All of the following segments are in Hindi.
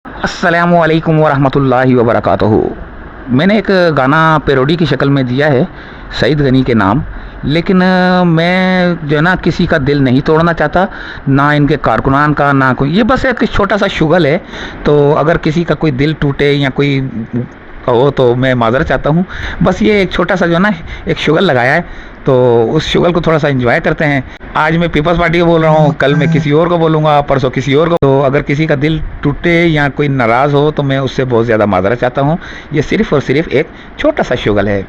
अस्सलामुअलैकुम वरहमतुल्लाहि वबरकातुहू। मैंने एक गाना पैरोडी की शक्ल में दिया है सईद गनी के नाम, लेकिन मैं जो है ना किसी का दिल नहीं तोड़ना चाहता, ना इनके कारकुनान का, ना कोई। ये बस एक छोटा सा शुगल है, तो अगर किसी का कोई दिल टूटे या कोई हो तो मैं माज़रत चाहता हूँ। बस ये एक छोटा सा जो है ना एक शुगल लगाया है, तो उस शुगल को थोड़ा सा एंजॉय करते हैं। आज मैं पीपल्स पार्टी को बोल रहा हूँ, कल मैं किसी और को बोलूँगा, परसों किसी और को। तो अगर किसी का दिल टूटे या कोई नाराज़ हो तो मैं उससे बहुत ज़्यादा माज़रत चाहता हूँ। ये सिर्फ़ और सिर्फ एक छोटा सा शुगल है।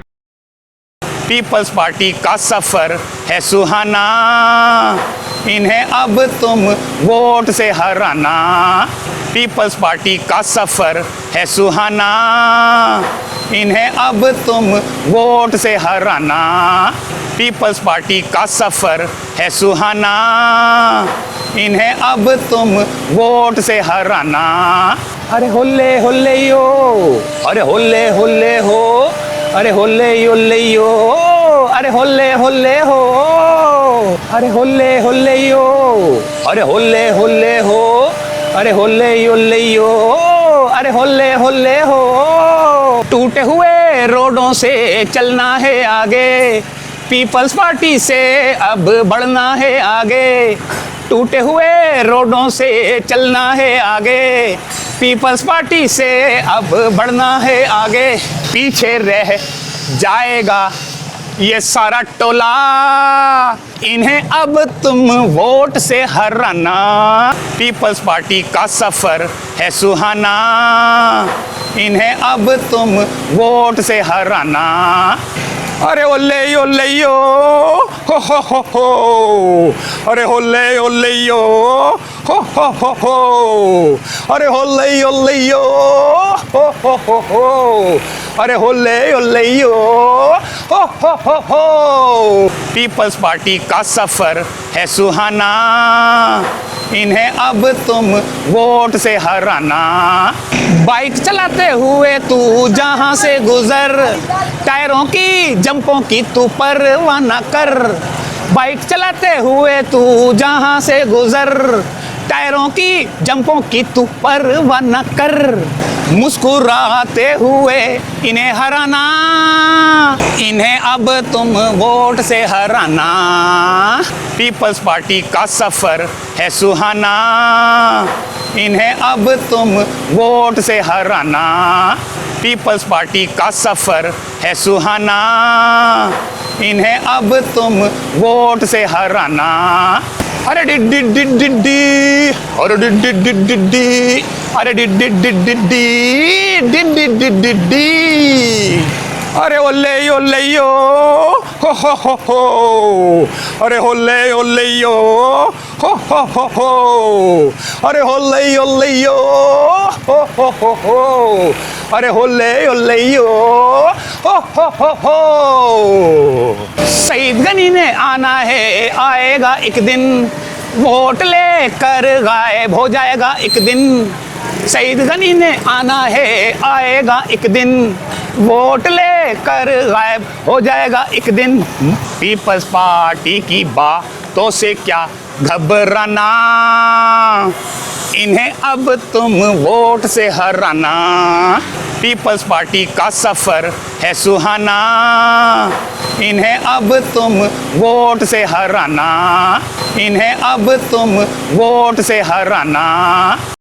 पीपल्स पार्टी का सफर है सुहाना, इन्हें अब तुम वोट से हराना। पीपल्स पार्टी का सफर है सुहाना, इन्हें अब तुम वोट से हराना। पीपल्स पार्टी का सफर है सुहाना, इन्हें अब तुम वोट से हराना। अरे होले होले यो, अरे होले होले हो, अरे होले योले यो, अरे होले होले हो, अरे होले होले यो, अरे होले होले हो, अरे होले योले यो, अरे होले होले हो। टूटे हुए रोडों से चलना है आगे, पीपल्स पार्टी से अब बढ़ना है आगे। टूटे हुए रोडों से चलना है आगे, पीपल्स पार्टी से अब बढ़ना है आगे। पीछे रह जाएगा ये सारा टोला, इन्हें अब तुम वोट से हराना। पीपल्स पार्टी का सफर है सुहाना, इन्हें अब तुम वोट से हराना। अरे ओले ओले यो, हो, अरे होले ओले यो, हो, अरे होले ओले यो, हो, अरे होले ओले यो, हो। पीपल्स पार्टी का सफर है सुहाना, इन्हें अब तुम वोट से हराना। बाइक चलाते हुए तू जहां से गुजर, टायरों की जंपों की तू परवाह न कर। बाइक चलाते हुए तू जहां से गुजर, टायरों की जंपों की तू परवाह न कर। मुस्कुराते हुए इन्हें हराना, इन्हें अब तुम वोट से हराना। पीपल्स पार्टी का सफर है सुहाना, इन्हें अब तुम वोट से हराना। पीपल्स पार्टी का सफर है सुहाना, इन्हें अब तुम वोट से हराना। अरे डिड्डी डिड्डी डी, अरे डिड्डी डिड्डी डी, अरे डिड्डी डिड्डी डी, डिड्डी डिड्डी डी। अरे ओले ओले यो, हो, अरे होले ओले यो, हो, अरे होले ओले यो, हो, अरे होले ओले यो, हो। सईद गनी ने आना है, आएगा एक दिन, वोट लेकर गायब हो जाएगा एक दिन। सईद गनी ने आना है, आएगा एक दिन, वोट लेकर गायब हो जाएगा एक दिन। पीपल्स पार्टी की बातों से क्या घबराना, इन्हें अब तुम वोट से हराना। पीपल्स पार्टी का सफर है सुहाना, इन्हें अब तुम वोट से हराना। इन्हें अब तुम वोट से हराना।